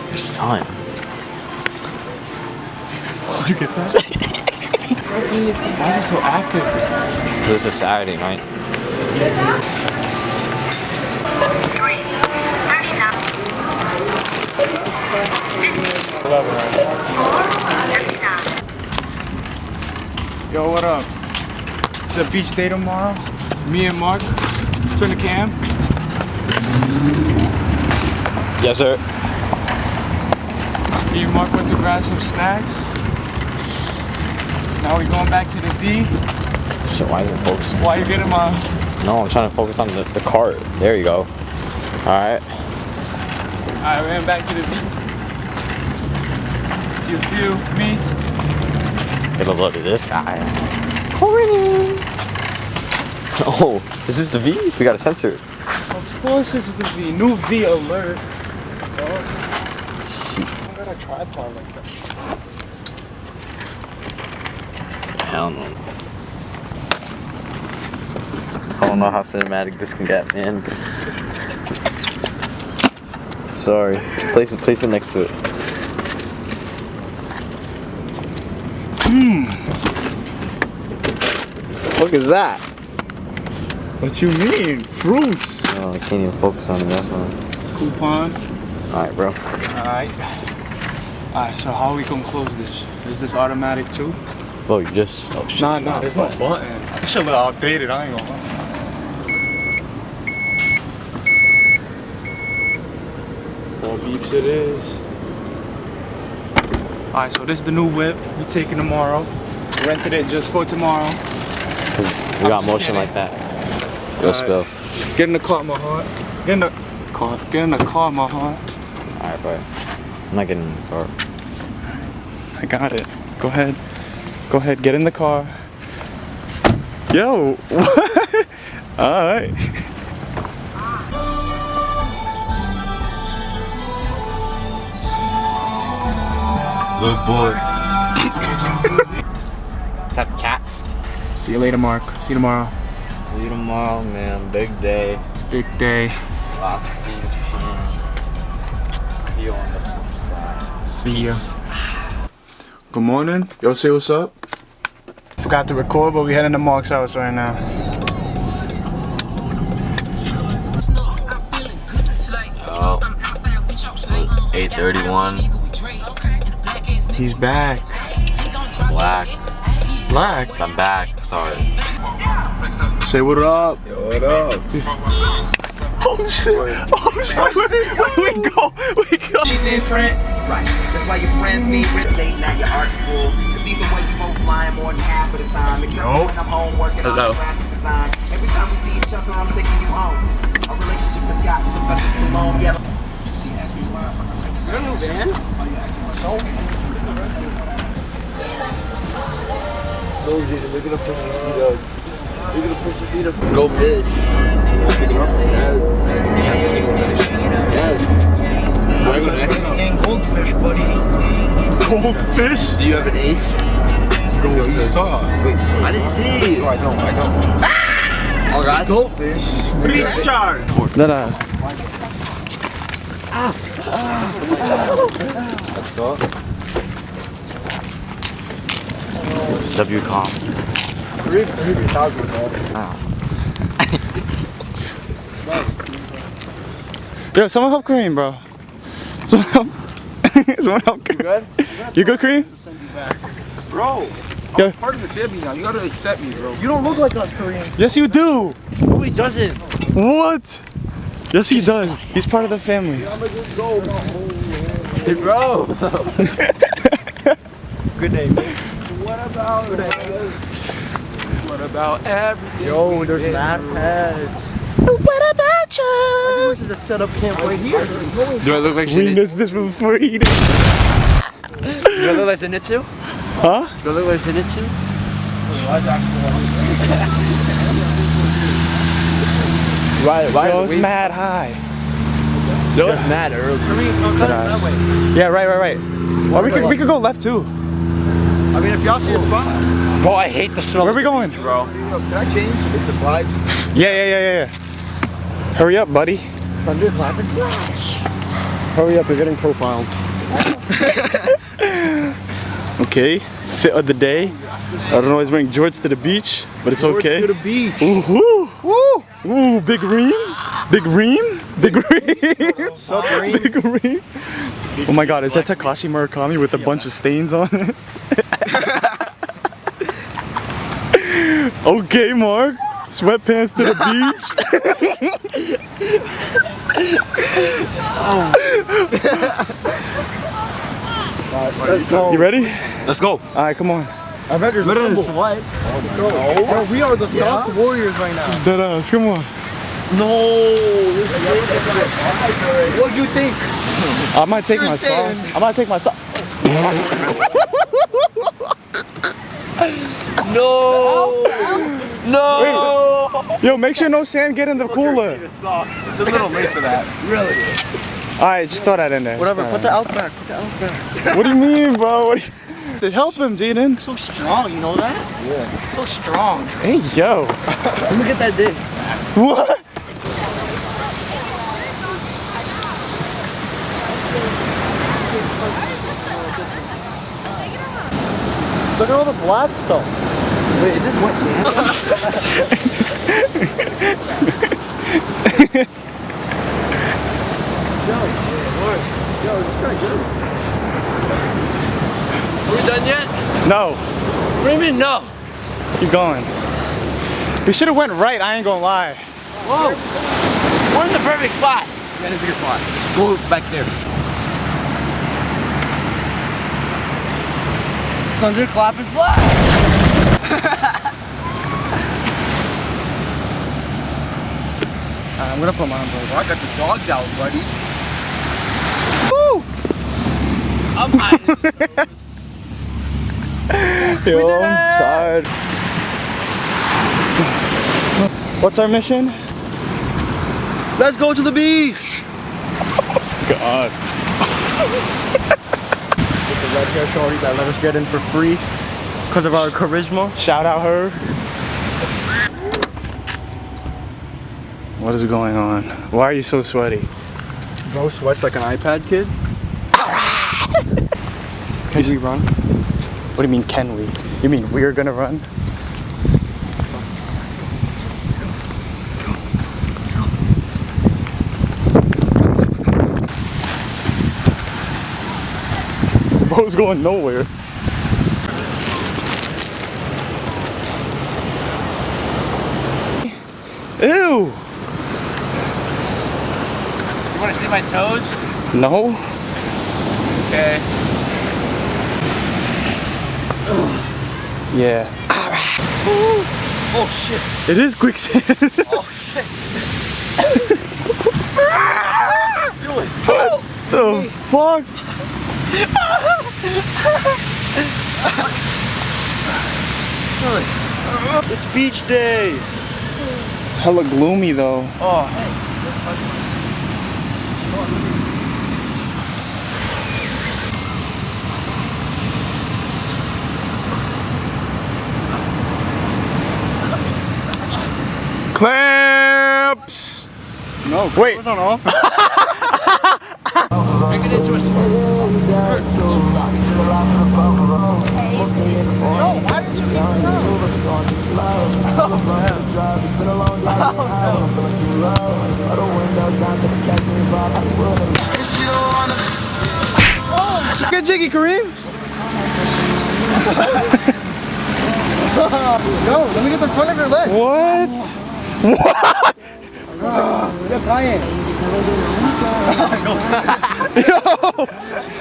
Your son. Did you get that? Why is he so active? It was a Saturday night. Yo, what up? It's a beach day tomorrow. Me and Mark. Turn the cam. Yes, sir. Me and Mark went to grab some snacks. Now we're going back to the V. Shit, why isn't it focusing? Why you getting my... No, I'm trying to focus on the cart. There you go. Alright. I ran back to the V. You feel me? Get a look at this guy. Oh, this is the V? We got a sensor. Of course it's the V. New V alert. Oh. Shit. I got a tripod like that. Hell no. I don't know how cinematic this can get, man. Sorry. Place it next to it. What is that? What you mean? Fruits. Oh, I can't even focus on it. That's one. Coupon. Alright, bro. Alright. Alright, so how we gonna close this? Is this automatic too? Oh, you just. Oh, shit. Nah, there's no button. This shit look outdated, I ain't gonna lie. Four beeps it is. Alright, so this is the new whip we taking tomorrow. Rented it just for tomorrow. We got motion like that. Go spill. Get in the car, my heart. Get in the car, my heart. Alright, bye. I'm not getting in the car. I got it. Go ahead. Go ahead, get in the car. Yo, what? Alright. Little boy. What's up, chat? See you later, Mark. See you tomorrow. See you tomorrow, man. Big day. Big day. Lots of things planned. See you on the flip side. See ya. Good morning. Yo, say what's up. Forgot to record, but we heading to Mark's house right now. Oh. 8:31. He's back. Black. Black. I'm back. Sorry. Say what up. Yo, what up? Oh shit. Oh shit. We go. She different, right? That's why your friends need date now your art school. Cause either way you both lying more than half of the time. Except for when I'm home working on graphic design. Every time we see each other, I'm taking you home. Our relationship has got Sylvester Stallone, yeah. She asked me why I fucking take this out. Oh, you asking my soul? We're gonna push your feet up. We're gonna push your feet up. Go fish. Pick it up. Yes. You have single fish. Yes. Goldfish, buddy. Goldfish? Do you have an ace? Yo, you saw. Wait. I didn't see. No, I don't. Oh, God. Goldfish. Please charge. Nah. That's all. WCOM. Yo, someone help Kareem, bro. Someone help Kareem. You good? You good, Kareem? Bro, Yeah. I'm part of the family now. You gotta accept me, bro. You don't look like us, Korean. Yes, you do. No, he doesn't. What? Yes, he does. He's part of the family. Hey, bro. Good name. What about everything? Yo, there's mad pads. What about you? This is a setup camp right here. Do I look like Clean this bitch before eating. Do I look like Zenitsu? Huh? Do I look like Zenitsu? Why? Yo, it's mad high. Yo, it's mad early. Yeah, right. Or we could go left too. I mean, if y'all see a spot. Bro, I hate the smell. Where are we going? Bro. Can I change? It's a slides. Yeah. Hurry up, buddy. Thunderclap and flash. Hurry up, you're getting profiled. Okay, fit of the day. I don't know, he's wearing jorts to the beach, but it's okay. To the beach. Ooh, woo, ooh, big ream, big ream, big ream. Sup, Reem? Big ream. Oh my God, is that Takashi Murakami with a bunch of stains on it? Okay, Mark. Sweatpants to the beach. Let's go. You ready? Let's go. All right, come on. Avengers Assemble. Bro, we are the soft warriors right now. Deadass, come on. What'd you think? I might take my song. I might take my song. No! Yo, make sure no sand get in the cooler. It's a little late for that. All right, just throw that in there. Whatever, Just put throw the elf back. Put the elf back. that. What do you mean, bro? What do you... Help him, Jaden. So strong, you know that? Yeah. So strong. Hey, yo. Let me get that dick. What? Look at all the black stuff. Wait, is this wet sand? Are we done yet? No. What do you mean no? Keep going. We should have went right, I ain't gonna lie. Whoa! We're in the perfect spot. Yeah, that's a good spot. Let's go back there. Thunderclap and flash. I'm gonna put mine, bro. Well, I got the dogs out, buddy. Woo! I'm hiding. Yo, I'm tired. What's our mission? Let's go to the beach. God. With the red hair shorty that let us get in for free because of our charisma. Shout out her. What is going on? Why are you so sweaty? Bro sweats like an iPad kid. Can we run? What do you mean, can we? You mean we're gonna run? Bro's going nowhere. Ew! You want to see my toes? No? Okay. Yeah. Oh shit. It is quicksand. Oh shit. What the fuck? It's beach day. Hella gloomy though. Clamps! No, Wait. It's on off. Make it into a Get jiggy, Kareem. Yo, let me get the front of your leg. What? What? Just lying.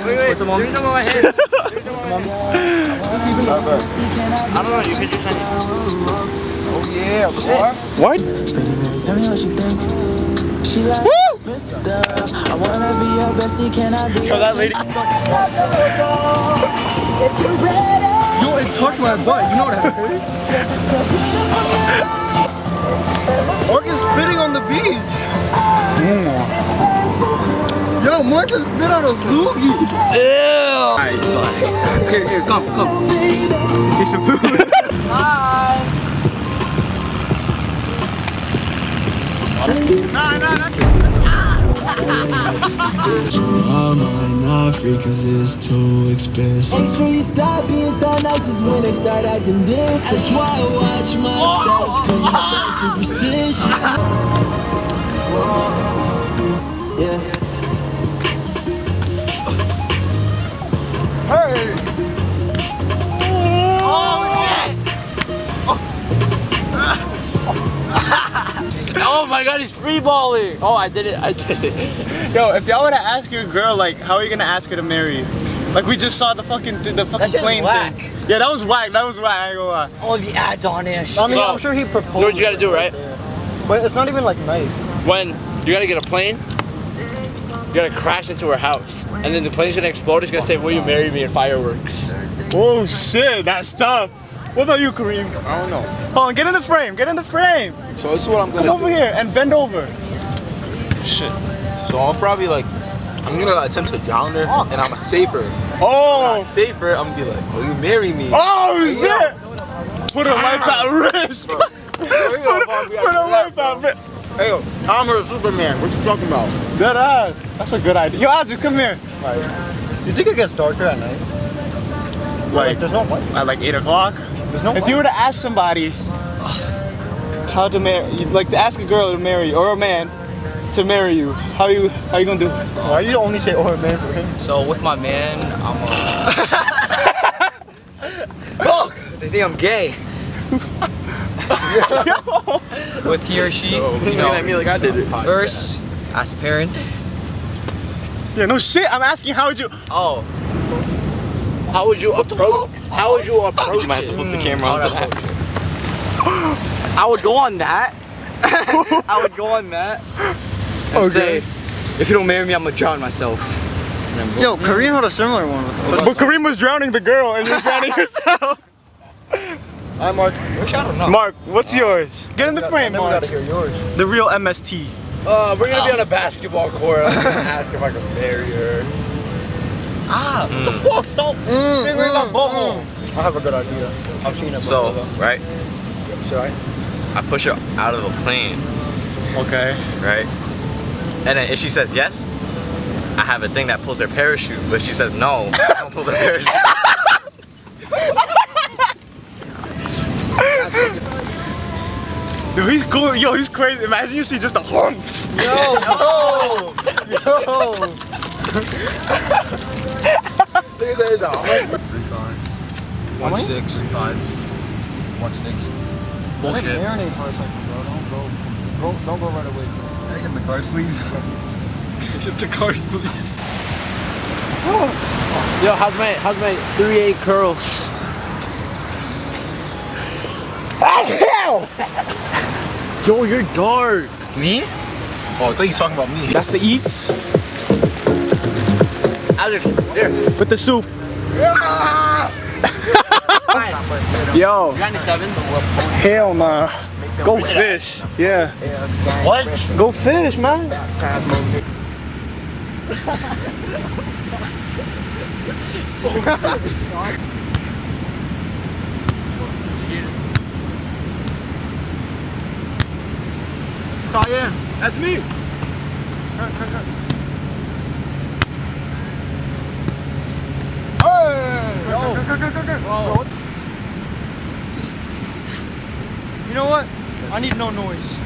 Wait, there's some on my head. I don't know, you can just send it. Oh yeah, boy. What? Tell me what you think. She like Mr. I wanna be your bestie, can I be? Oh, that lady. You ain't touch my butt. You know that hurt. Mark is spitting on the beach. Yo, Mark just spit out a loogie. Alright, son. Here, come. Take some food. Nah, that's Make sure you stop being so nice is when they start acting different. That's why I watch my steps, 'cause you're superstitious. Yeah. Oh my god, he's free balling. Oh, I did it. Yo, if y'all were to ask your girl, like, how are you gonna ask her to marry you? Like, we just saw the fucking That shit's plane whack. thing. Yeah, that was whack. I ain't gonna lie. All the ads on ish. I mean, I'm sure he proposed. You know what you gotta do, right? But it's not even like night. When you gotta get a plane, you gotta crash into her house. And then the plane's gonna explode. It's gonna say, will you marry me in fireworks? Oh shit, that's tough. What about you, Kareem? I don't know. Hold on, get in the frame. Get in the frame. So this is what I'm Come gonna over here and bend over. Shit. So I'll probably like, I'm gonna attempt to drown her, and I'm gonna save her. When I Oh. save her, I'm gonna be like, will you marry me? Oh shit. Put her life at risk. Put her life at risk. Hey, yo, I'm her Superman. What you talking about? That ass. That's a good idea. Yo, Audrey, come here. You think it gets darker at night? Like there's no light. At like 8 o'clock. There's no If light. you were to ask somebody how to marry, like to ask a girl to marry you or a man to marry you, how you gonna do it? Why you only say "or man" for him? So with my man, I'm Look, they think I'm gay. With he or she, you know, at me like I did it. first, ask parents. Yeah, no shit. I'm asking how would you? oh. How would you approach? How would you approach I have to it? flip the camera on. I would go on that. I would go on that and say, if you don't marry me, I'm gonna drown myself. Yo, Kareem had a similar one with us. But Kareem was drowning the girl and you're drowning yourself. Hi, Mark. Which I don't know. Mark, what's yours? Get in the frame, Now we Mark. gotta hear yours. The real MST. We're gonna be on a basketball court. I'm gonna ask if I can marry her. What the fuck? Stop figuring out bubble. I have a good idea. I've seen it. So, right, Should I? I push her out of the plane, Okay. right? And then if she says yes, I have a thing that pulls her parachute. But if she says no, I don't pull the parachute. Dude, he's cool. Yo, he's crazy. Imagine you see just a hump. Yo. 1-6. 5s. 1-6. Bullshit. Marinate for a second, bro. Don't go right away. Can I get the cards, please? Get the cards, please. Yo, how's my 3/8 curls? Yo, you're dark. Me? Oh, I thought you were talking about me. That's the eats Alex, here. with the soup. Yo, You got any 7s? hell nah. Go fish. Yeah. What? Go fish, man. Cayenne. That's me. You know what? I need no noise.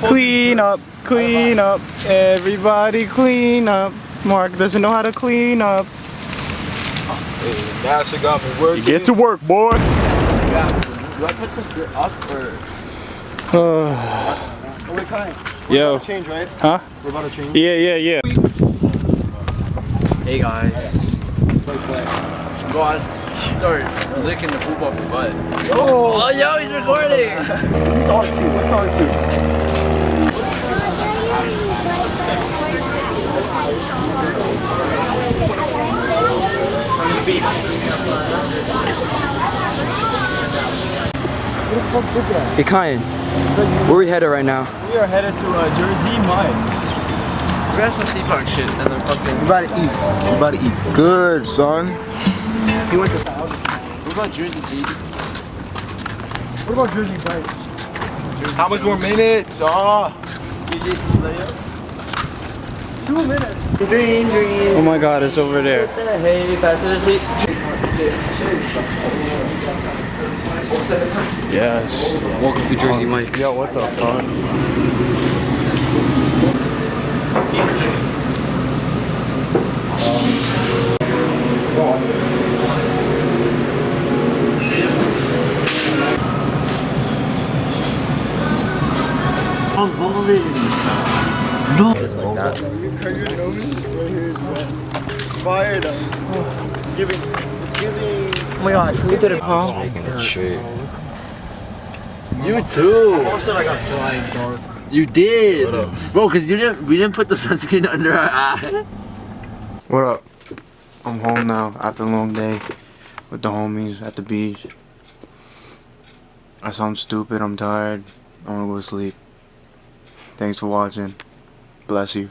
Clean up, everybody clean up. Mark doesn't know how to clean up. Hey, that's a got me working. Get to work, boy. Do I put this up or? Yo. Change, right? Huh? We're about to change. Yeah. Hey guys. Go on, start licking the poop off your butt. Oh, yo, he's recording. What's on two? Hey Kyan, where we headed right now? We are headed to Jersey Mike's. We got some Sea Park shit and then fucking. You about to eat. You about to eat good, son. What about Jersey G? What about Jersey Bites? How much more minutes? Oh. 2 minutes. Dream, dream. Oh my God, it's over there. Hey, faster than sleep. Yes. Welcome to Jersey Mike's. Yo, what the fuck? I'm balling. No. Fired up. It's giving. Oh my God, can we do the You too. Also, I got flying dark. You did, bro. Cause we didn't put the sunscreen under our eye. What up? I'm home now after a long day with the homies at the beach. I sound stupid. I'm tired. I wanna go to sleep. Thanks for watching. Bless you.